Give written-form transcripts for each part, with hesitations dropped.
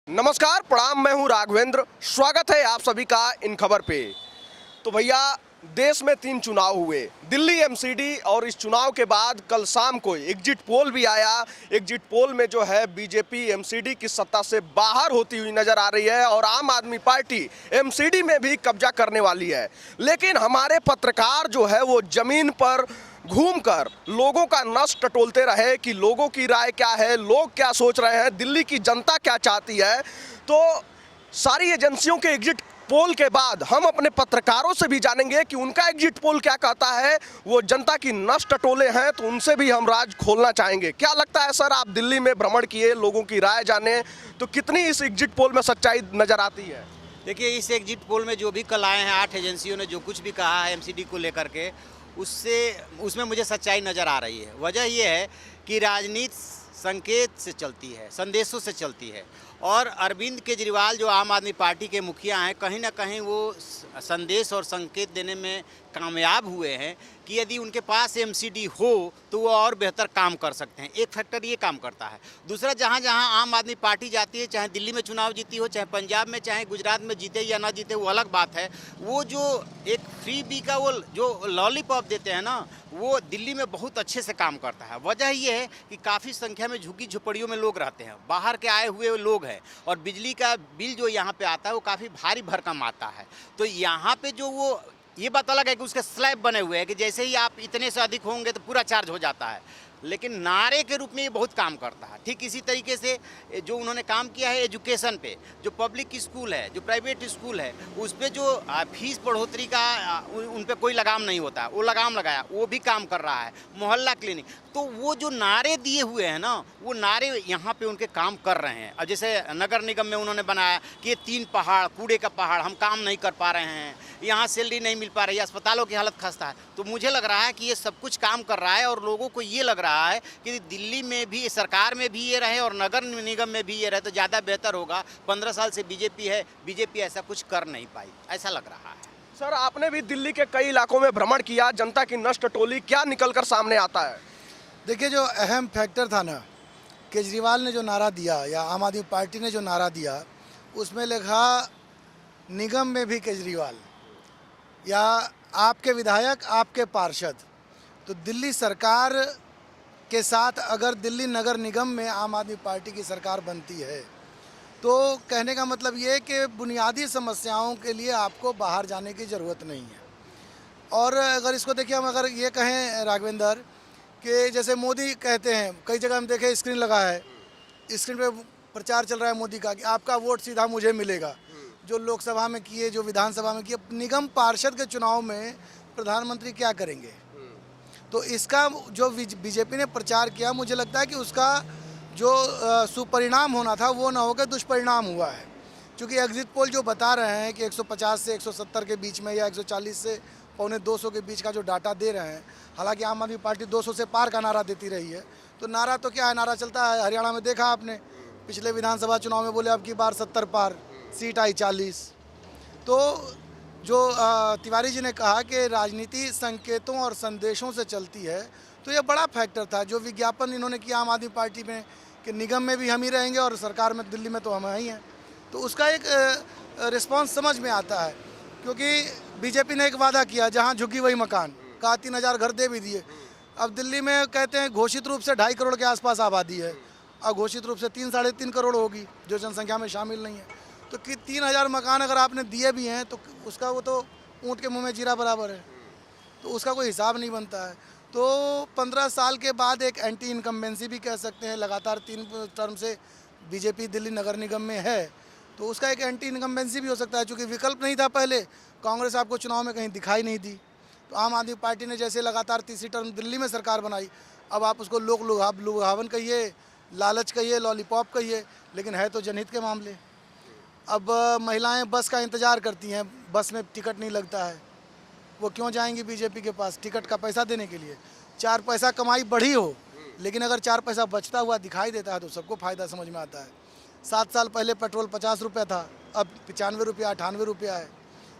नमस्कार, प्रणाम। मैं हूं राघवेंद्र। स्वागत है आप सभी का इन खबर पे। तो भैया, देश में 3 चुनाव हुए, दिल्ली एमसीडी, और इस चुनाव के बाद कल शाम को एग्जिट पोल भी आया। एग्जिट पोल में जो है बीजेपी एमसीडी की सत्ता से बाहर होती हुई नजर आ रही है और आम आदमी पार्टी एमसीडी में भी कब्जा करने वाली है। लेकिन हमारे पत्रकार जो है वो जमीन पर घूमकर लोगों का नस टटोलते रहे कि लोगों की राय क्या है, लोग क्या सोच रहे हैं, दिल्ली की जनता क्या चाहती है। तो सारी एजेंसियों के एग्जिट पोल के बाद हम अपने पत्रकारों से भी जानेंगे कि उनका एग्जिट पोल क्या कहता है। वो जनता की नस टटोले हैं तो उनसे भी हम राज खोलना चाहेंगे। क्या लगता है सर, आप दिल्ली में भ्रमण किए, लोगों की राय जाने, तो कितनी इस एग्जिट पोल में सच्चाई नजर आती है? देखिए, इस एग्जिट पोल में जो भी कल आए हैं 8 एजेंसियों ने जो कुछ भी कहा है एमसीडी को लेकर के, उसमें मुझे सच्चाई नज़र आ रही है। वजह यह है कि राजनीति संकेत से चलती है, संदेशों से चलती है, और अरविंद केजरीवाल जो आम आदमी पार्टी के मुखिया हैं, कहीं ना कहीं वो संदेश और संकेत देने में कामयाब हुए हैं कि यदि उनके पास एमसीडी हो तो वो और बेहतर काम कर सकते हैं। एक फैक्टर ये काम करता है। दूसरा, जहाँ जहाँ आम आदमी पार्टी जाती है, चाहे दिल्ली में चुनाव जीती हो, चाहे पंजाब में, चाहे गुजरात में जीते या ना जीते, वो अलग बात है। वो जो एक फ्री बी का वो जो लॉलीपॉप देते हैं ना, वो दिल्ली में बहुत अच्छे से काम करता है। वजह ये है कि काफ़ी संख्या में झुग्गी झुपड़ियों में लोग रहते हैं, बाहर के आए हुए लोग हैं, और बिजली का बिल जो यहाँ पे आता है वो काफ़ी भारी भरकम आता है। तो यहाँ पे जो वो, ये बात अलग है कि उसके स्लैब बने हुए हैं कि जैसे ही आप इतने से अधिक होंगे तो पूरा चार्ज हो जाता है, लेकिन नारे के रूप में ये बहुत काम करता है। ठीक इसी तरीके से जो उन्होंने काम किया है एजुकेशन पे, जो पब्लिक स्कूल है, जो प्राइवेट स्कूल है, उस पर जो फीस बढ़ोतरी का उन पे कोई लगाम नहीं होता, वो लगाम लगाया, वो भी काम कर रहा है। मोहल्ला क्लिनिक, तो वो जो नारे दिए हुए हैं ना, वो नारे यहाँ पे उनके काम कर रहे हैं। अब जैसे नगर निगम में उन्होंने बनाया कि ये 3 पहाड़, कूड़े का पहाड़, हम काम नहीं कर पा रहे हैं, यहाँ सैलरी नहीं मिल पा रही है, अस्पतालों की हालत खस्ता है। तो मुझे लग रहा है कि ये सब कुछ काम कर रहा है, और लोगों को ये लग रहा है कि दिल्ली में भी, सरकार में भी ये रहे और नगर निगम में भी ये रहे तो ज़्यादा बेहतर होगा। 15 साल से बीजेपी है, बीजेपी ऐसा कुछ कर नहीं पाई, ऐसा लग रहा है। सर, आपने भी दिल्ली के कई इलाकों में भ्रमण किया, जनता की नस टटोली, क्या निकलकर सामने आता है? देखिए, जो अहम फैक्टर था ना, केजरीवाल ने जो नारा दिया या आम आदमी पार्टी ने जो नारा दिया, उसमें लिखा निगम में भी केजरीवाल, या आपके विधायक, आपके पार्षद। तो दिल्ली सरकार के साथ अगर दिल्ली नगर निगम में आम आदमी पार्टी की सरकार बनती है तो कहने का मतलब ये है कि बुनियादी समस्याओं के लिए आपको बाहर जाने की ज़रूरत नहीं है। और अगर इसको देखिए, हम अगर ये कहें राघवेंद्र कि जैसे मोदी कहते हैं, कई जगह हम देखें स्क्रीन लगा है, स्क्रीन पे प्रचार चल रहा है मोदी का कि आपका वोट सीधा मुझे मिलेगा। जो लोकसभा में किए, जो विधानसभा में किए, निगम पार्षद के चुनाव में प्रधानमंत्री क्या करेंगे? तो इसका जो बीजेपी ने प्रचार किया, मुझे लगता है कि उसका जो सुपरिणाम होना था वो ना होकर दुष्परिणाम हुआ है। क्योंकि एग्जिट पोल जो बता रहे हैं कि 150 से 170 के बीच में या 140 से पौने 200 के बीच का जो डाटा दे रहे हैं, हालांकि आम आदमी पार्टी 200 से पार का नारा देती रही है। तो नारा तो क्या है, नारा चलता है। हरियाणा में देखा आपने, पिछले विधानसभा चुनाव में बोले अब की बार 70 पार, सीट आई 40। तो जो तिवारी जी ने कहा कि राजनीति संकेतों और संदेशों से चलती है, तो ये बड़ा फैक्टर था। जो विज्ञापन इन्होंने किया आम आदमी पार्टी में कि निगम में भी हम ही रहेंगे और सरकार में, दिल्ली में तो हम ही हैं, तो उसका एक रिस्पांस समझ में आता है। क्योंकि बीजेपी ने एक वादा किया, जहाँ झुकी वही मकान, कहा 3000 घर दे भी दिए। अब दिल्ली में कहते हैं घोषित रूप से 2.5 करोड़ के आसपास आबादी है, अघोषित रूप से 3 साढ़े 3 करोड़ होगी, जो जनसंख्या में शामिल नहीं है। तो कि 3000 मकान अगर आपने दिए भी हैं तो उसका वो तो ऊँट के मुंह में जीरा बराबर है, तो उसका कोई हिसाब नहीं बनता है। तो 15 साल के बाद एक एंटी इनकम्बेंसी भी कह सकते हैं, लगातार 3 टर्म से बीजेपी दिल्ली नगर निगम में है, तो उसका एक एंटी इनकम्बेंसी भी हो सकता है। चूँकि विकल्प नहीं था पहले, कांग्रेस आपको चुनाव में कहीं दिखाई नहीं दी, तो आम आदमी पार्टी ने जैसे लगातार तीसरी टर्म दिल्ली में सरकार बनाई, अब आप उसको लोक लुभावन कहिए, लालच कहिए, लॉलीपॉप कहिए, लेकिन है तो जनहित के मामले। अब महिलाएं बस का इंतज़ार करती हैं, बस में टिकट नहीं लगता है, वो क्यों जाएंगी बीजेपी के पास टिकट का पैसा देने के लिए? 4 पैसा कमाई बढ़ी हो, लेकिन अगर 4 पैसा बचता हुआ दिखाई देता है तो सबको फ़ायदा समझ में आता है। 7 साल पहले पेट्रोल 50 रुपये था, अब 95 रुपया, 98 रुपया है।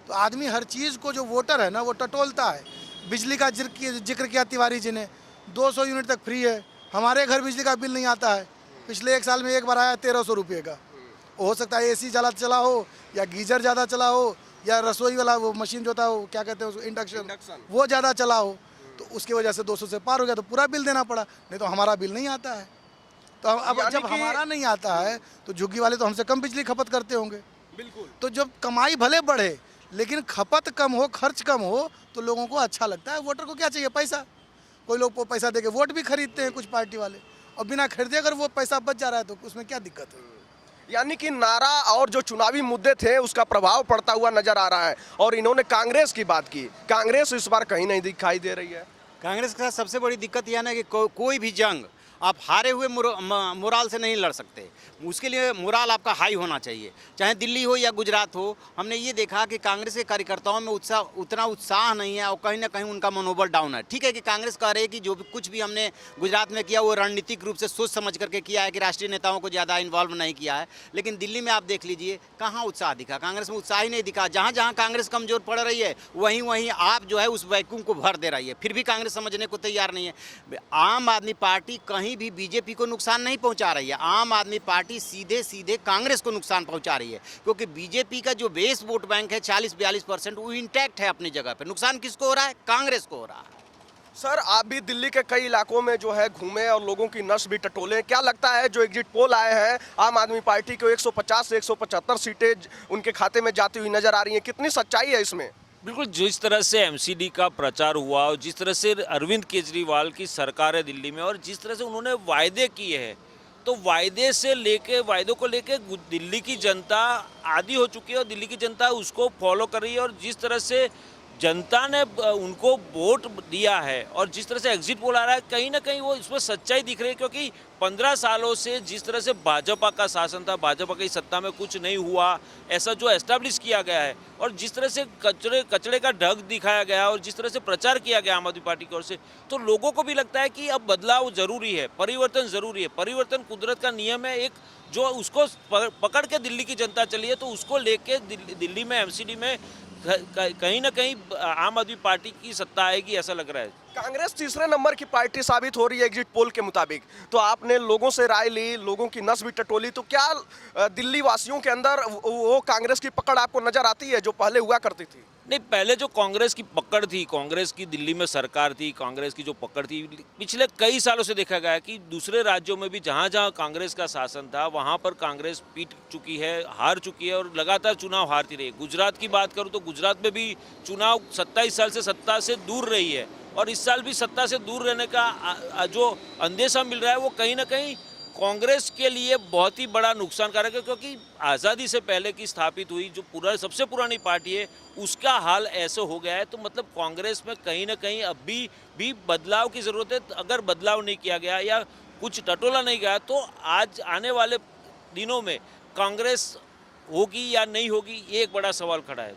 तो आदमी हर चीज़ को, जो वोटर है ना, वो टटोलता है। बिजली का जिक्र किया तिवारी जी ने, 200 यूनिट तक फ्री है। हमारे घर बिजली का बिल नहीं आता है, पिछले 1 साल में एक बार आया 1300 रुपये का। हो सकता है एसी ज़्यादा चला हो, या गीजर ज़्यादा चला हो, या रसोई वाला वो मशीन जो था वो क्या कहते हैं उसको, इंडक्शन, वो ज़्यादा चला हो, तो उसकी वजह से 200 से पार हो गया, तो पूरा बिल देना पड़ा। नहीं तो हमारा बिल नहीं आता है। तो अब यानी जब कि- हमारा नहीं आता है तो झुग्गी वाले तो हमसे कम बिजली खपत करते होंगे। बिल्कुल। तो जब कमाई भले बढ़े लेकिन खपत कम हो, खर्च कम हो, तो लोगों को अच्छा लगता है। वोटर को क्या चाहिए? पैसा। कोई लोग वो पैसा देके वोट भी खरीदते हैं कुछ पार्टी वाले, और बिना खरीदे अगर वो पैसा बच जा रहा है तो उसमें क्या दिक्कत है? यानी कि नारा और जो चुनावी मुद्दे थे उसका प्रभाव पड़ता हुआ नजर आ रहा है। और इन्होंने कांग्रेस की बात की, कांग्रेस इस बार कहीं नहीं दिखाई दे रही है। कांग्रेस के साथ सबसे बड़ी दिक्कत यह है ना कि कोई भी जंग आप हारे हुए मोराल से नहीं लड़ सकते। उसके लिए मोराल आपका हाई होना चाहिए, चाहे दिल्ली हो या गुजरात हो। हमने ये देखा कि कांग्रेस के कार्यकर्ताओं में उतना उत्साह नहीं है और कहीं ना कहीं उनका मनोबल डाउन है। ठीक है कि कांग्रेस कह रही है कि जो भी कुछ भी हमने गुजरात में किया वो रणनीतिक रूप से सोच समझ करके किया है, कि राष्ट्रीय नेताओं को ज़्यादा इन्वॉल्व नहीं किया है। लेकिन दिल्ली में आप देख लीजिए कहाँ उत्साह दिखा, कांग्रेस में उत्साह ही नहीं दिखा। जहाँ जहाँ कांग्रेस कमजोर पड़ रही है वहीं वहीं आप जो है उस वैक्यूम को भर दे रही है, फिर भी कांग्रेस समझने को तैयार नहीं है। आम आदमी पार्टी कहीं भी बीजेपी को नुकसान नहीं पहुंचा रही है, आम आदमी पार्टी सीधे सीधे कांग्रेस को नुकसान पहुंचा रही है। क्योंकि बीजेपी का जो बेस वोट बैंक है 40-42% वो इंटैक्ट है अपनी जगह पे। नुकसान किसको हो रहा है? कांग्रेस को हो रहा है। सर, आप भी दिल्ली के कई इलाकों में जो है घूमे और लोगों की नस भी टटोले। क्या लगता है जो एग्जिट पोल आए हैं, आम आदमी पार्टी को 150 से 175 सीटें उनके खाते में जाती हुई नजर आ रही हैं, कितनी सच्चाई है इसमें? बिल्कुल, जिस तरह से एमसीडी का प्रचार हुआ और जिस तरह से अरविंद केजरीवाल की सरकार है दिल्ली में, और जिस तरह से उन्होंने वायदे किए हैं, तो वायदों को लेके दिल्ली की जनता आदी हो चुकी है और दिल्ली की जनता उसको फॉलो कर रही है। और जिस तरह से जनता ने उनको वोट दिया है और जिस तरह से एग्जिट पोल आ रहा है, कहीं ना कहीं वो इसमें सच्चाई दिख रही है। क्योंकि 15 सालों से जिस तरह से भाजपा का शासन था, भाजपा की सत्ता में कुछ नहीं हुआ, ऐसा जो एस्टैब्लिश किया गया है, और जिस तरह से कचड़े का ढग दिखाया गया और जिस तरह से प्रचार किया गया आम आदमी पार्टी की ओर से, तो लोगों को भी लगता है कि अब बदलाव जरूरी है, परिवर्तन जरूरी है। परिवर्तन कुदरत का नियम है, एक जो उसको पकड़ के दिल्ली की जनता चली है, तो उसको लेके दिल्ली में एमसीडी में कहीं ना कहीं आम आदमी पार्टी की सत्ता आएगी, ऐसा लग रहा है। कांग्रेस तीसरे नंबर की पार्टी साबित हो रही है एग्जिट पोल के मुताबिक। तो आपने लोगों से राय ली, लोगों की नस भी टटोली, तो क्या दिल्ली वासियों के अंदर वो कांग्रेस की पकड़ आपको नजर आती है जो पहले हुआ करती थी? नहीं, पहले जो कांग्रेस की पकड़ थी, कांग्रेस की दिल्ली में सरकार थी, कांग्रेस की जो पकड़ थी, पिछले कई सालों से देखा गया है कि दूसरे राज्यों में भी जहां जहां कांग्रेस का शासन था वहां पर कांग्रेस पीट चुकी है, हार चुकी है और लगातार चुनाव हारती रही। गुजरात की बात करूं तो गुजरात में भी चुनाव 27 साल से सत्ता से दूर रही है, और इस साल भी सत्ता से दूर रहने का जो अंदेशा मिल रहा है वो कहीं ना कहीं कांग्रेस के लिए बहुत ही बड़ा नुकसानकारक है। क्योंकि आज़ादी से पहले की स्थापित हुई जो सबसे पुरानी पार्टी है, उसका हाल ऐसे हो गया है। तो मतलब कांग्रेस में कहीं ना कहीं अभी भी बदलाव की ज़रूरत है। अगर बदलाव नहीं किया गया या कुछ टटोला नहीं गया तो आज आने वाले दिनों में कांग्रेस होगी या नहीं होगी, ये एक बड़ा सवाल खड़ा है।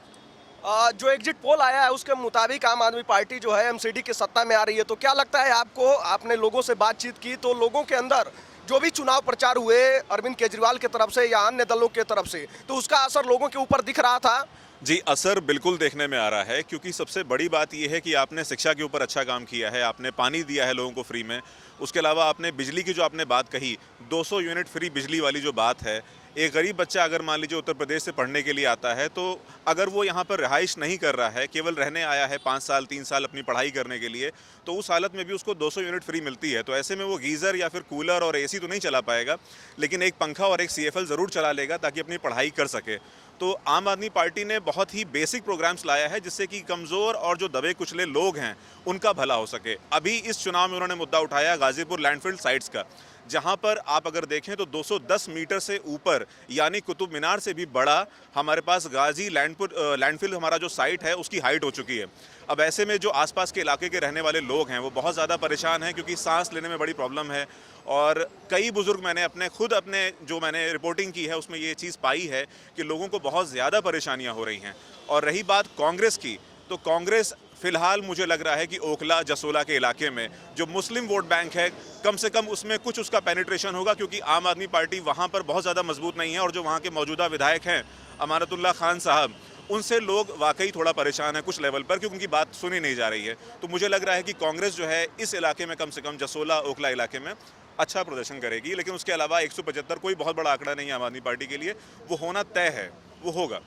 जो एग्जिट पोल आया है उसके मुताबिक आम आदमी पार्टी जो है एमसीडी की सत्ता में आ रही है। तो क्या लगता है आपको, आपने लोगों से बातचीत की तो लोगों के अंदर जो भी चुनाव प्रचार हुए अरविंद केजरीवाल की तरफ से या अन्य दलों की तरफ से, तो उसका असर लोगों के ऊपर दिख रहा था? जी, असर बिल्कुल देखने में आ रहा है, क्योंकि सबसे बड़ी बात यह है कि आपने शिक्षा के ऊपर अच्छा काम किया है, आपने पानी दिया है लोगों को फ्री में। उसके अलावा आपने बिजली की जो आपने बात कही, 200 यूनिट फ्री बिजली वाली जो बात है, एक गरीब बच्चा अगर मान लीजिए उत्तर प्रदेश से पढ़ने के लिए आता है, तो अगर वो यहाँ पर रिहाइश नहीं कर रहा है, केवल रहने आया है 5 साल 3 साल अपनी पढ़ाई करने के लिए, तो उस हालत में भी उसको 200 यूनिट फ्री मिलती है। तो ऐसे में वो गीज़र या फिर कूलर और एसी तो नहीं चला पाएगा, लेकिन एक पंखा और एक CFL ज़रूर चला लेगा ताकि अपनी पढ़ाई कर सके। तो आम आदमी पार्टी ने बहुत ही बेसिक प्रोग्राम्स लाया है जिससे कि कमज़ोर और जो दबे कुचले लोग हैं उनका भला हो सके। अभी इस चुनाव में उन्होंने मुद्दा उठाया गाजीपुर लैंडफिल साइट्स का, जहां पर आप अगर देखें तो 210 मीटर से ऊपर यानी कुतुब मीनार से भी बड़ा हमारे पास गाजी लैंडफिल हमारा जो साइट है उसकी हाइट हो चुकी है। अब ऐसे में जो आसपास के इलाके के रहने वाले लोग हैं वो बहुत ज़्यादा परेशान हैं, क्योंकि सांस लेने में बड़ी प्रॉब्लम है। और कई बुज़ुर्ग मैंने जो मैंने रिपोर्टिंग की है उसमें ये चीज़ पाई है कि लोगों को बहुत ज़्यादा परेशानियाँ हो रही हैं। और रही बात कांग्रेस की, तो कांग्रेस फिलहाल मुझे लग रहा है कि ओखला जसोला के इलाके में जो मुस्लिम वोट बैंक है, कम से कम उसमें कुछ उसका पेनिट्रेशन होगा, क्योंकि आम आदमी पार्टी वहाँ पर बहुत ज़्यादा मजबूत नहीं है। और जो वहाँ के मौजूदा विधायक हैं अमानतुल्लाह खान साहब, उनसे लोग वाकई थोड़ा परेशान है कुछ लेवल पर, क्योंकि उनकी बात सुनी नहीं जा रही है। तो मुझे लग रहा है कि कांग्रेस जो है इस इलाके में, कम से कम जसोला ओखला इलाके में, अच्छा प्रदर्शन करेगी, लेकिन उसके अलावा 175 कोई बहुत बड़ा आंकड़ा नहीं है आम आदमी पार्टी के लिए, वो होना तय है, वो होगा।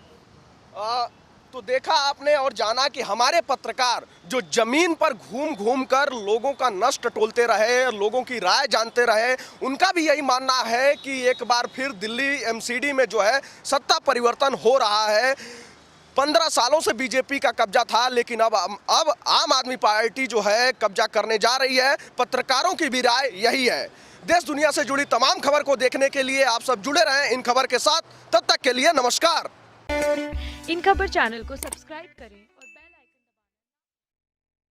तो देखा आपने और जाना कि हमारे पत्रकार जो जमीन पर घूम घूम कर लोगों का नष्ट टोलते रहे, लोगों की राय जानते रहे, उनका भी यही मानना है कि एक बार फिर दिल्ली एमसीडी में जो है सत्ता परिवर्तन हो रहा है। 15 सालों से बीजेपी का कब्जा था, लेकिन अब आम आदमी पार्टी जो है कब्जा करने जा रही है। पत्रकारों की भी राय यही है। देश दुनिया से जुड़ी तमाम खबर को देखने के लिए आप सब जुड़े रहें इन खबर के साथ। तब तक के लिए नमस्कार। इन खबर चैनल को सब्सक्राइब करें।